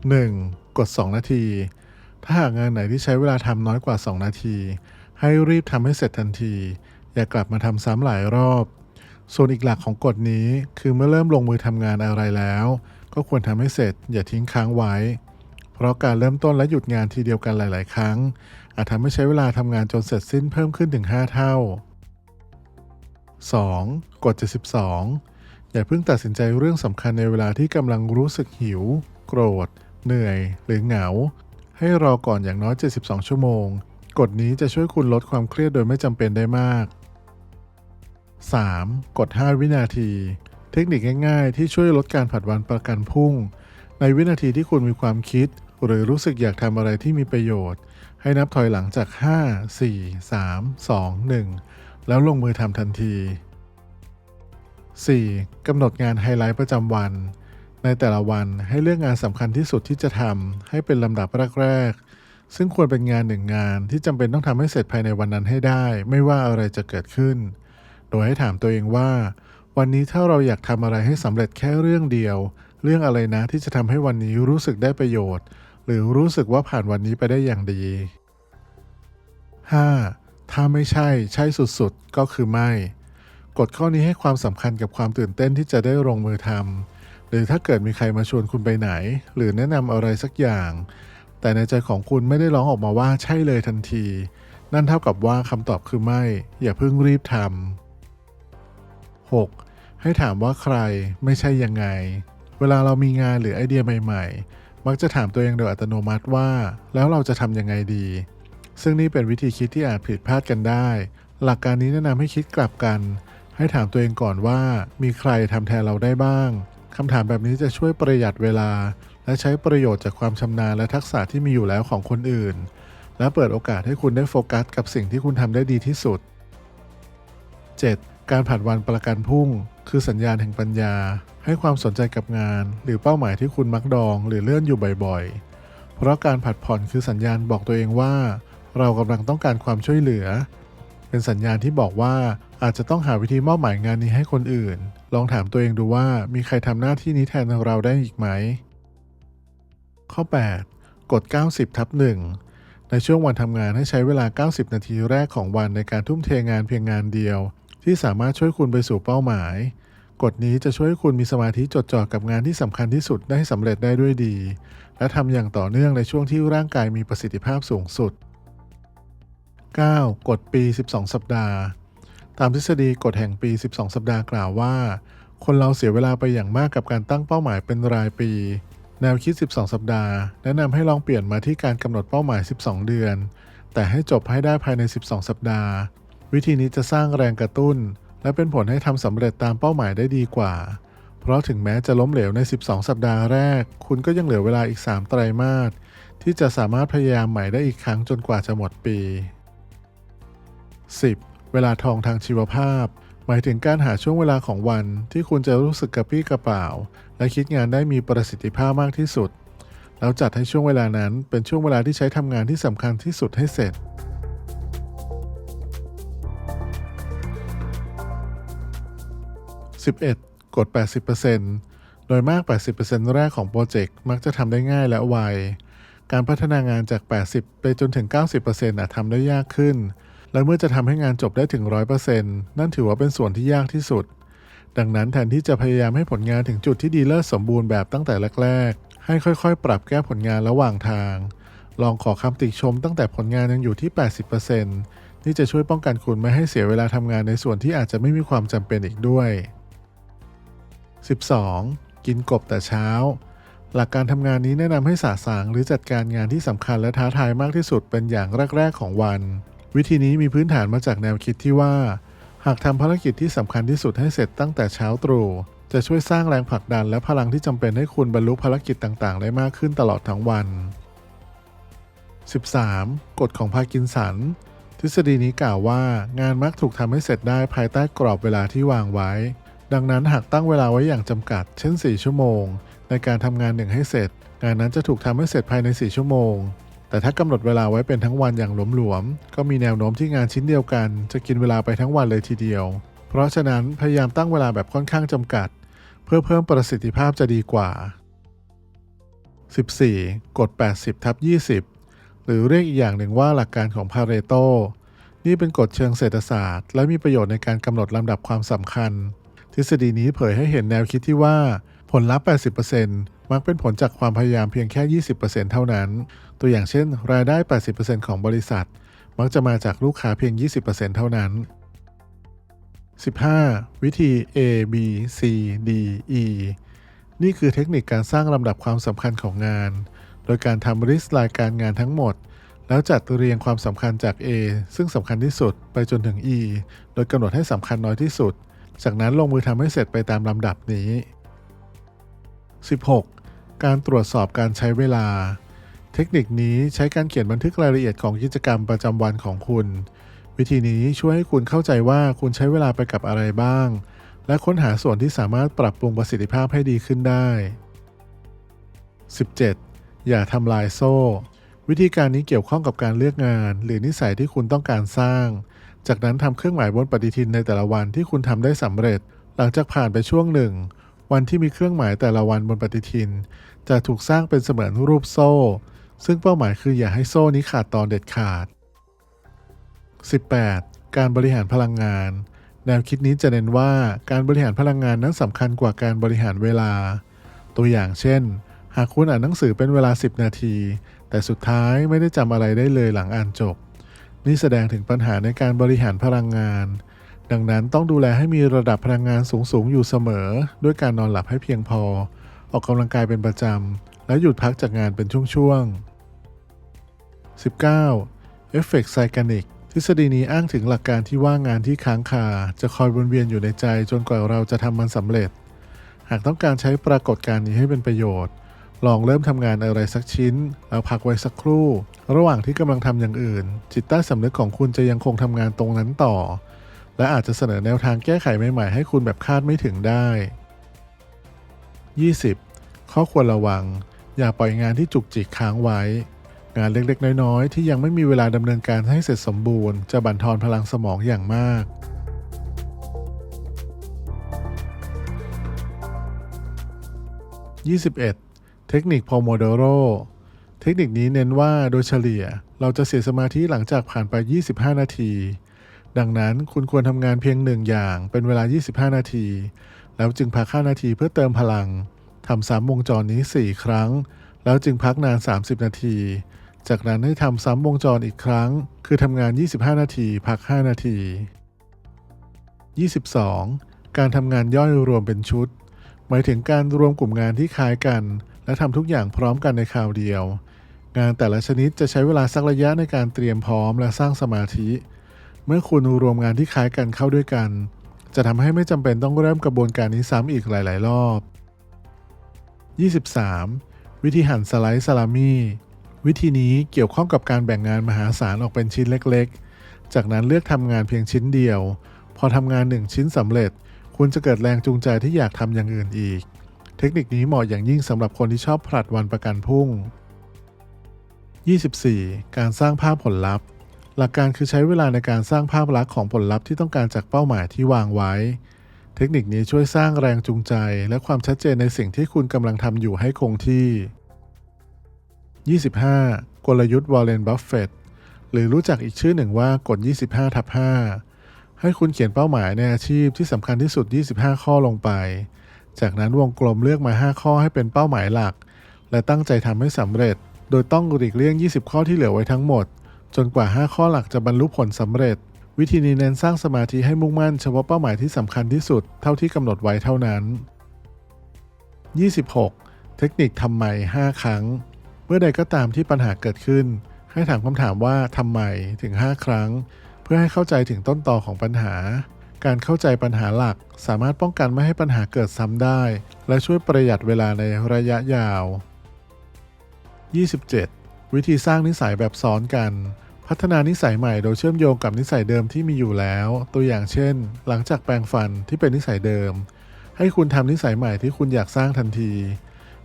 1. กด2นาทีถ้าหากงานไหนที่ใช้เวลาทำน้อยกว่า2นาทีให้รีบทำให้เสร็จทันทีอย่ากลับมาทำซ้ำหลายรอบส่วนอีกหลักของกฎนี้คือเมื่อเริ่มลงมือทำงานอะไรแล้วก็ควรทำให้เสร็จอย่าทิ้งค้างไว้เพราะการเริ่มต้นและหยุดงานทีเดียวกันหลายๆครั้งอาจทำให้ใช้เวลาทำงานจนเสร็จสิ้นเพิ่มขึ้นถึง5เท่า 2. กฎ72อย่าเพิ่งตัดสินใจเรื่องสำคัญในเวลาที่กำลังรู้สึกหิวโกรธเหนื่อยหรือเหงาให้รอก่อนอย่างน้อย72ชั่วโมงกฎนี้จะช่วยคุณลดความเครียดโดยไม่จำเป็นได้มาก 3. กด5วินาทีเทคนิคง่ายๆที่ช่วยลดการผัดวันประกันพรุ่งในวินาทีที่คุณมีความคิดหรือรู้สึกอยากทำอะไรที่มีประโยชน์ให้นับถอยหลังจาก5 4 3 2 1แล้วลงมือทำทันที 4. กำหนดงานไฮไลท์ประจำวันในแต่ละวันให้เลือกงานสำคัญที่สุดที่จะทำให้เป็นลำดับแรกๆซึ่งควรเป็นงานหนึ่งงานที่จำเป็นต้องทำให้เสร็จภายในวันนั้นให้ได้ไม่ว่าอะไรจะเกิดขึ้นโดยให้ถามตัวเองว่าวันนี้ถ้าเราอยากทำอะไรให้สำเร็จแค่เรื่องเดียวเรื่องอะไรนะที่จะทำให้วันนี้รู้สึกได้ประโยชน์หรือรู้สึกว่าผ่านวันนี้ไปได้อย่างดี 5. ถ้าไม่ใช่สุดๆก็คือไม่กฎข้อนี้ให้ความสำคัญกับความตื่นเต้นที่จะได้ลงมือทำหรือถ้าเกิดมีใครมาชวนคุณไปไหนหรือแนะนำอะไรสักอย่างแต่ในใจของคุณไม่ได้ร้องออกมาว่าใช่เลยทันทีนั่นเท่ากับว่าคำตอบคือไม่อย่าเพิ่งรีบทำ 6. ให้ถามว่าใครไม่ใช่ยังไงเวลาเรามีงานหรือไอเดียใหม่ๆมักจะถามตัวเองโดยอัตโนมัติว่าแล้วเราจะทำยังไงดีซึ่งนี่เป็นวิธีคิดที่อาจผิดพลาดกันได้หลักการนี้แนะนำให้คิดกลับกันให้ถามตัวเองก่อนว่ามีใครทำแทนเราได้บ้างคำถามแบบนี้จะช่วยประหยัดเวลาและใช้ประโยชน์จากความชำนาญและทักษะที่มีอยู่แล้วของคนอื่นและเปิดโอกาสให้คุณได้โฟกัสกับสิ่งที่คุณทำได้ดีที่สุด 7. การผัดวันประกันพรุ่งคือสัญญาณแห่งปัญญาให้ความสนใจกับงานหรือเป้าหมายที่คุณมักดองหรือเลื่อนอยู่บ่อยๆเพราะการผัดผ่อนคือสัญญาณบอกตัวเองว่าเรากำลังต้องการความช่วยเหลือเป็นสัญญาณที่บอกว่าอาจจะต้องหาวิธีมอบหมายงานนี้ให้คนอื่นลองถามตัวเองดูว่ามีใครทำหน้าที่นี้แทนเราได้อีกไหมข้อ 8. กฎ90/1ในช่วงวันทำงานให้ใช้เวลา90นาทีแรกของวันในการทุ่มเทงานเพียงงานเดียวที่สามารถช่วยคุณไปสู่เป้าหมายกฎนี้จะช่วยให้คุณมีสมาธิจดจ่อกับงานที่สำคัญที่สุดได้สำเร็จได้ด้วยดีและทำอย่างต่อเนื่องในช่วงที่ร่างกายมีประสิทธิภาพสูงสุด 9. กฎปี12สัปดาห์ตามทฤษฎีกฎแห่งปี12สัปดาห์กล่าวว่าคนเราเสียเวลาไปอย่างมากกับการตั้งเป้าหมายเป็นรายปีแนวคิด12สัปดาห์แนะนำให้ลองเปลี่ยนมาที่การกำหนดเป้าหมาย12เดือนแต่ให้จบให้ได้ภายใน12สัปดาห์วิธีนี้จะสร้างแรงกระตุ้นและเป็นผลให้ทำสำเร็จตามเป้าหมายได้ดีกว่าเพราะถึงแม้จะล้มเหลวใน12สัปดาห์แรกคุณก็ยังเหลือเวลาอีก3ไตรมาสที่จะสามารถพยายามใหม่ได้อีกครั้งจนกว่าจะหมดปี 10. เวลาทองทางชีวภาพหมายถึงการหาช่วงเวลาของวันที่คุณจะรู้สึกกระปรี้กระเปร่าและคิดงานได้มีประสิทธิภาพมากที่สุดแล้วจัดให้ช่วงเวลานั้นเป็นช่วงเวลาที่ใช้ทำงานที่สำคัญที่สุดให้เสร็จ 11. กด 80% โดยมาก 80% แรกของโปรเจกต์มักจะทำได้ง่ายและไวการพัฒนางานจาก 80 ไปจนถึง 90% อาจทำได้ยากขึ้นและเมื่อจะทำให้งานจบได้ถึง 100% นั่นถือว่าเป็นส่วนที่ยากที่สุดดังนั้นแทนที่จะพยายามให้ผลงานถึงจุดที่ดีเลิศสมบูรณ์แบบตั้งแต่แรกๆให้ค่อยๆปรับแก้ผลงานระหว่างทางลองขอคำติชมตั้งแต่ผลงานยังอยู่ที่ 80% นี่จะช่วยป้องกันคุณไม่ให้เสียเวลาทำงานในส่วนที่อาจจะไม่มีความจำเป็นอีกด้วย 12. กินกบแต่เช้าหลักการทำงานนี้แนะนำให้สะสางหรือจัดการงานที่สำคัญและท้าทายมากที่สุดเป็นอย่างแรกๆของวันวิธีนี้มีพื้นฐานมาจากแนวคิดที่ว่าหากทำภารกิจที่สำคัญที่สุดให้เสร็จตั้งแต่เช้าตรู่จะช่วยสร้างแรงผลักดันและพลังที่จำเป็นให้คุณบรรลุภารกิจต่างๆได้มากขึ้นตลอดทั้งวัน 13. กฎของพาร์กินสันทฤษฎีนี้กล่าวว่างานมักถูกทำให้เสร็จได้ภายใต้กรอบเวลาที่วางไว้ดังนั้นหากตั้งเวลาไว้อย่างจำกัดเช่น4ชั่วโมงในการทำงานหนึ่งให้เสร็จงานนั้นจะถูกทำให้เสร็จภายใน4ชั่วโมงแต่ถ้ากำหนดเวลาไว้เป็นทั้งวันอย่างหลวมๆก็มีแนวโน้มที่งานชิ้นเดียวกันจะกินเวลาไปทั้งวันเลยทีเดียวเพราะฉะนั้นพยายามตั้งเวลาแบบค่อนข้างจำกัดเพื่อเพิ่มประสิทธิภาพจะดีกว่า 14. กฎ 80/20 หรือเรียกอีกอย่างหนึ่งว่าหลักการของพาเรโตนี่เป็นกฎเชิงเศรษฐศาสตร์และมีประโยชน์ในการกำหนดลำดับความสำคัญทฤษฎีนี้เผยให้เห็นแนวคิดที่ว่าผลลัพธ์ 80% มักเป็นผลจากความพยายามเพียงแค่ 20% เท่านั้นตัวอย่างเช่นรายได้ 80% ของบริษัทมักจะมาจากลูกค้าเพียง 20% เท่านั้น 15. วิธี A B C D E นี่คือเทคนิคการสร้างลำดับความสำคัญของงานโดยการทำลิสต์รายการงานทั้งหมดแล้วจัดเรียงความสำคัญจาก A ซึ่งสำคัญที่สุดไปจนถึง E โดยกำหนดให้สำคัญน้อยที่สุดจากนั้นลงมือทำให้เสร็จไปตามลำดับนี้ 16. การตรวจสอบการใช้เวลาเทคนิคนี้ใช้การเขียนบันทึกรายละเอียดของกิจกรรมประจำวันของคุณวิธีนี้ช่วยให้คุณเข้าใจว่าคุณใช้เวลาไปกับอะไรบ้างและค้นหาส่วนที่สามารถปรับปรุงประสิทธิภาพให้ดีขึ้นได้ 17. อย่าทำลายโซ่วิธีการนี้เกี่ยวข้องกับการเลือกงานหรือนิสัยที่คุณต้องการสร้างจากนั้นทำเครื่องหมายบนปฏิทินในแต่ละวันที่คุณทำได้สำเร็จหลังจากผ่านไปช่วงหนึ่งวันที่มีเครื่องหมายแต่ละวันบนปฏิทินจะถูกสร้างเป็นเสมือนรูปโซ่ซึ่งเป้าหมายคืออย่าให้โซ่นี้ขาดตอนเด็ดขาด 18. การบริหารพลังงานแนวคิดนี้จะเน้นว่าการบริหารพลังงานนั้นสำคัญกว่าการบริหารเวลาตัวอย่างเช่นหากคุณอ่านหนังสือเป็นเวลา10 นาทีแต่สุดท้ายไม่ได้จำอะไรได้เลยหลังอ่านจบนี่แสดงถึงปัญหาในการบริหารพลังงานดังนั้นต้องดูแลให้มีระดับพลังงานสูงอยู่เสมอด้วยการนอนหลับให้เพียงพอออกกำลังกายเป็นประจำและหยุดพักจากงานเป็นช่วงๆ 19. เอฟเฟกต์ไซแกนิกทฤษฎีนี้อ้างถึงหลักการที่ว่างานที่ค้างคาจะคอยวนเวียนอยู่ในใจจนกว่าเราจะทำมันสำเร็จหากต้องการใช้ปรากฏการณ์นี้ให้เป็นประโยชน์ลองเริ่มทำงานอะไรสักชิ้นแล้วพักไว้สักครู่ระหว่างที่กำลังทำอย่างอื่นจิตใต้สำนึกของคุณจะยังคงทำงานตรงนั้นต่อและอาจจะเสนอแนวทางแก้ไขใหม่ๆให้คุณแบบคาดไม่ถึงได้ 20. ข้อควรระวังอย่าปล่อยงานที่จุกจิกค้างไว้งานเล็กๆน้อยๆที่ยังไม่มีเวลาดำเนินการให้เสร็จสมบูรณ์จะบั่นทอนพลังสมองอย่างมาก 21. เทคนิคโพโมโดโรเทคนิคนี้เน้นว่าโดยเฉลี่ยเราจะเสียสมาธิหลังจากผ่านไป25 นาทีดังนั้นคุณควรทำงานเพียง1 อย่างเป็นเวลา25 นาทีแล้วจึงพัก5 นาทีเพื่อเติมพลังทำซ้ำวงจรนี้4 ครั้งแล้วจึงพักนาน30 นาทีจากนั้นให้ทำซ้ำวงจรอีกครั้งคือทำงาน25 นาทีพัก5 นาที 22. การทำงานย่อยรวมเป็นชุดหมายถึงการรวมกลุ่มงานที่คล้ายกันและทำทุกอย่างพร้อมกันในคราวเดียวงานแต่ละชนิดจะใช้เวลาสักระยะในการเตรียมพร้อมและสร้างสมาธิเมื่อคุณรวมงานที่คล้ายกันเข้าด้วยกันจะทำให้ไม่จำเป็นต้องเริ่มกระบวนการนี้ซ้ำอีกหลายๆรอบ 23. วิธีหั่นสไลด์ซาลามี่วิธีนี้เกี่ยวข้องกับการแบ่งงานมหาศาลออกเป็นชิ้นเล็กๆจากนั้นเลือกทำงานเพียงชิ้นเดียวพอทำงาน1 ชิ้นสำเร็จคุณจะเกิดแรงจูงใจที่อยากทำอย่างอื่นอีกเทคนิคนี้เหมาะอย่างยิ่งสำหรับคนที่ชอบผลัดวันประกันพรุ่ง 24. การสร้างภาพผลลัพธ์หลักการคือใช้เวลาในการสร้างภาพลักษณ์ของผลลัพธ์ที่ต้องการจากเป้าหมายที่วางไว้เทคนิคนี้ช่วยสร้างแรงจูงใจและความชัดเจนในสิ่งที่คุณกำลังทำอยู่ให้คงที่ 25. กลยุทธ์วอร์เรน บัฟเฟตต์หรือรู้จักอีกชื่อหนึ่งว่ากฎ 25/5 ให้คุณเขียนเป้าหมายในอาชีพที่สำคัญที่สุด25 ข้อลงไปจากนั้นวงกลมเลือกมา5 ข้อให้เป็นเป้าหมายหลักและตั้งใจทำให้สำเร็จโดยต้องหลีกเลี่ยง20 ข้อที่เหลือไว้ทั้งหมดจนกว่า5 ข้อหลักจะบรรลุผลสำเร็จวิธีนี้เน้นสร้างสมาธิให้มุ่งมั่นเฉพาะเป้าหมายที่สำคัญที่สุดเท่าที่กำหนดไว้เท่านั้น 26. เทคนิคทำไม5 ครั้งเมื่อใดก็ตามที่ปัญหาเกิดขึ้นให้ถามคำถามว่าทำไมถึง5 ครั้งเพื่อให้เข้าใจถึงต้นตอของปัญหาการเข้าใจปัญหาหลักสามารถป้องกันไม่ให้ปัญหาเกิดซ้ำได้และช่วยประหยัดเวลาในระยะยาว 27. วิธีสร้างนิสัยแบบซ้อนกันพัฒนานิสัยใหม่โดยเชื่อมโยงกับนิสัยเดิมที่มีอยู่แล้วตัวอย่างเช่นหลังจากแปรงฟันที่เป็นนิสัยเดิมให้คุณทำนิสัยใหม่ที่คุณอยากสร้างทันที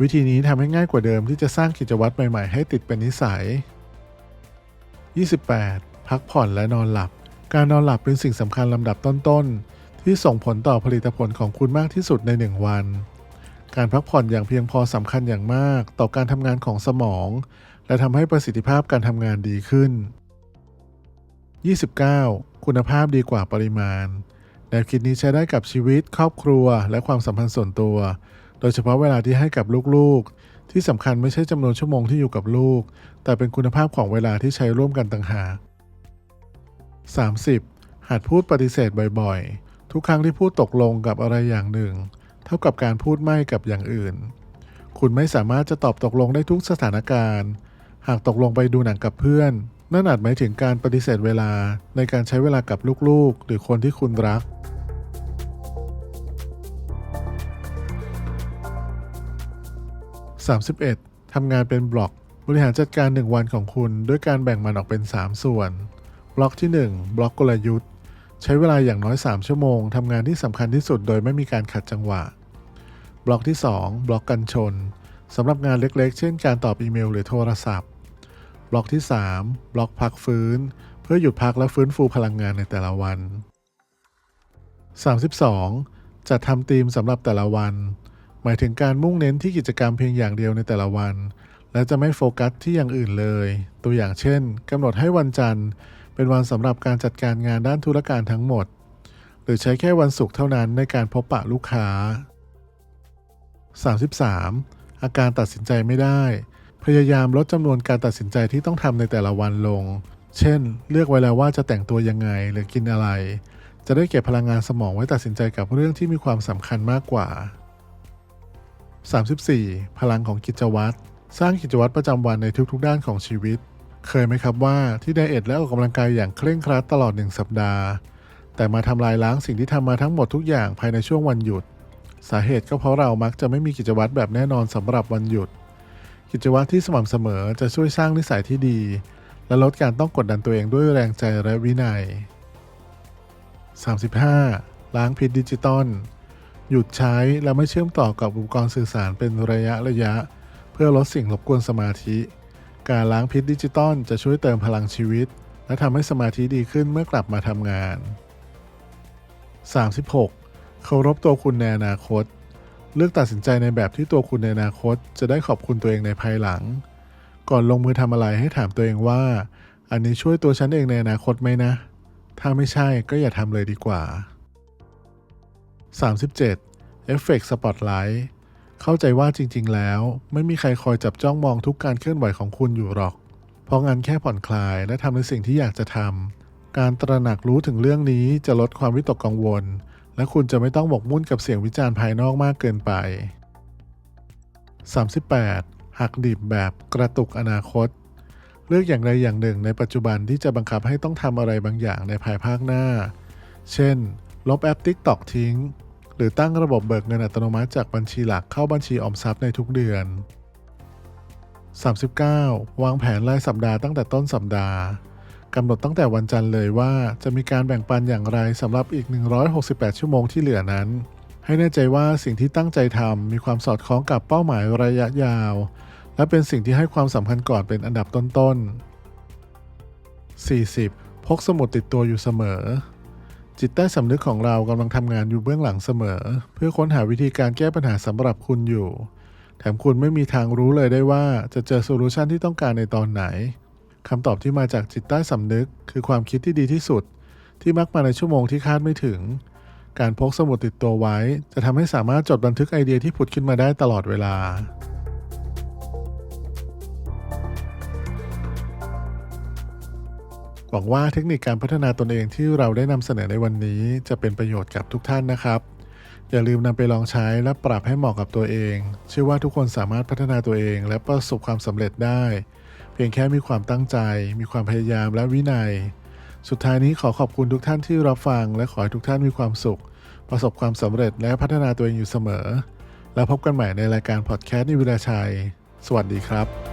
วิธีนี้ทำให้ง่ายกว่าเดิมที่จะสร้างกิจวัตรใหม่ๆให้ติดเป็นนิสัย 28. พักผ่อนและนอนหลับการนอนหลับเป็นสิ่งสำคัญลำดับต้นๆที่ส่งผลต่อผลิตผลของคุณมากที่สุดใน1 วัน การพักผ่อนอย่างเพียงพอสำคัญอย่างมากต่อการทำงานของสมองและทำให้ประสิทธิภาพการทำงานดีขึ้น 29. คุณภาพดีกว่าปริมาณแนวคิดนี้ใช้ได้กับชีวิตครอบครัวและความสัมพันธ์ส่วนตัวโดยเฉพาะเวลาที่ให้กับลูกๆที่สำคัญไม่ใช่จำนวนชั่วโมงที่อยู่กับลูกแต่เป็นคุณภาพของเวลาที่ใช้ร่วมกันต่างหาก 30. หัดพูดปฏิเสธบ่อยๆทุกครั้งที่พูดตกลงกับอะไรอย่างหนึ่งเท่ากับการพูดไม่กับอย่างอื่นคุณไม่สามารถจะตอบตกลงได้ทุกสถานการณ์หากตกลงไปดูหนังกับเพื่อนนั่นอาจหมายถึงการปฏิเสธเวลาในการใช้เวลากับลูกๆหรือคนที่คุณรัก 31. ทำงานเป็นบล็อกบริหารจัดการ1วันของคุณด้วยการแบ่งมันออกเป็น3ส่วนบล็อกที่1บล็อกกลยุทธ์ใช้เวลาอย่างน้อย3ชั่วโมงทำงานที่สำคัญที่สุดโดยไม่มีการขัดจังหวะบล็อกที่2บล็อกกันชนสำหรับงานเล็กๆเช่นการตอบอีเมลหรือโทรศัพท์บล็อกที่3บล็อกพักฟื้นเพื่อหยุดพักและฟื้นฟูพลังงานในแต่ละวัน 32. จัดทำธีมสำหรับแต่ละวันหมายถึงการมุ่งเน้นที่กิจกรรมเพียงอย่างเดียวในแต่ละวันและจะไม่โฟกัสที่อย่างอื่นเลยตัวอย่างเช่นกำหนดให้วันจันทร์เป็นวันสำหรับการจัดการงานด้านธุรการทั้งหมดหรือใช้แค่วันศุกร์เท่านั้นในการพบปะลูกค้า 33. อาการตัดสินใจไม่ได้พยายามลดจำนวนการตัดสินใจที่ต้องทำในแต่ละวันลงเช่นเลือกไว้แล้วว่าจะแต่งตัวยังไงหรือกินอะไรจะได้เก็บพลังงานสมองไว้ตัดสินใจกับเรื่องที่มีความสำคัญมากกว่า 34. พลังของกิจวัตรสร้างกิจวัตรประจำวันในทุกๆด้านของชีวิตเคยไหมครับว่าที่ไดเอทและออกกำลังกายอย่างเคร่งครัดตลอด1สัปดาห์แต่มาทำลายล้างสิ่งที่ทำมาทั้งหมดทุกอย่างภายในช่วงวันหยุดสาเหตุก็เพราะเรามักจะไม่มีกิจวัตรแบบแน่นอนสำหรับวันหยุดกิจวัตรที่สม่ำเสมอจะช่วยสร้างนิสัยที่ดีและลดการต้องกดดันตัวเองด้วยแรงใจและวินัย 35. ล้างพิษดิจิตอลหยุดใช้และไม่เชื่อมต่อกับอุปกรณ์สื่อสารเป็นระยะเพื่อลดสิ่งรบกวนสมาธิการล้างพิษดิจิตอลจะช่วยเติมพลังชีวิตและทำให้สมาธิดีขึ้นเมื่อกลับมาทำงาน 36. เคารพตัวคุณในอนาคตเลือกตัดสินใจในแบบที่ตัวคุณในอนาคตจะได้ขอบคุณตัวเองในภายหลังก่อนลงมือทำอะไรให้ถามตัวเองว่าอันนี้ช่วยตัวฉันเองในอนาคตไหมนะถ้าไม่ใช่ก็อย่าทำเลยดีกว่า 37. เอฟเฟกต์สปอตไลท์เข้าใจว่าจริงๆแล้วไม่มีใครคอยจับจ้องมองทุกการเคลื่อนไหวของคุณอยู่หรอกเพราะงั้นแค่ผ่อนคลายและทำในสิ่งที่อยากจะทำการตระหนักรู้ถึงเรื่องนี้จะลดความวิตกกังวลและคุณจะไม่ต้องหมกมุ่นกับเสียงวิจารณ์ภายนอกมากเกินไป 38. หักดิบแบบกระตุกอนาคตเลือกอย่างใดอย่างหนึ่งในปัจจุบันที่จะบังคับให้ต้องทำอะไรบางอย่างในภายภาคหน้าเช่นลบแอป TikTok ทิ้งหรือตั้งระบบเบิกเงินอัตโนมัติจากบัญชีหลักเข้าบัญชีออมทรัพย์ในทุกเดือน 39. วางแผนรายสัปดาห์ตั้งแต่ต้นสัปดาห์กำหนดตั้งแต่วันจันทร์เลยว่าจะมีการแบ่งปันอย่างไรสำหรับอีก168ชั่วโมงที่เหลือนั้นให้แน่ใจว่าสิ่งที่ตั้งใจทำมีความสอดคล้องกับเป้าหมายระยะยาวและเป็นสิ่งที่ให้ความสำคัญก่อนเป็นอันดับต้นๆ 40. พกสมุดติดตัวอยู่เสมอจิตใต้สำนึกของเรากำลังทำงานอยู่เบื้องหลังเสมอเพื่อค้นหาวิธีการแก้ปัญหาสำหรับคุณอยู่แถมคุณไม่มีทางรู้เลยได้ว่าจะเจอโซลูชันที่ต้องการในตอนไหนคำตอบที่มาจากจิตใต้สำนึกคือความคิดที่ดีที่สุดที่มักมาในชั่วโมงที่คาดไม่ถึงการพกสมุดติดตัวไว้จะทำให้สามารถจดบันทึกไอเดียที่ผุดขึ้นมาได้ตลอดเวลาหวังว่าเทคนิคการพัฒนาตนเองที่เราได้นำเสนอในวันนี้จะเป็นประโยชน์กับทุกท่านนะครับอย่าลืมนำไปลองใช้และปรับให้เหมาะกับตัวเองเชื่อว่าทุกคนสามารถพัฒนาตัวเองและประสบความสำเร็จได้เพียงแค่มีความตั้งใจมีความพยายามและวินัยสุดท้ายนี้ขอขอบคุณทุกท่านที่รับฟังและขอให้ทุกท่านมีความสุขประสบความสำเร็จและพัฒนาตัวเองอยู่เสมอแล้วพบกันใหม่ในรายการพอดแคสต์นิววิลาชัยสวัสดีครับ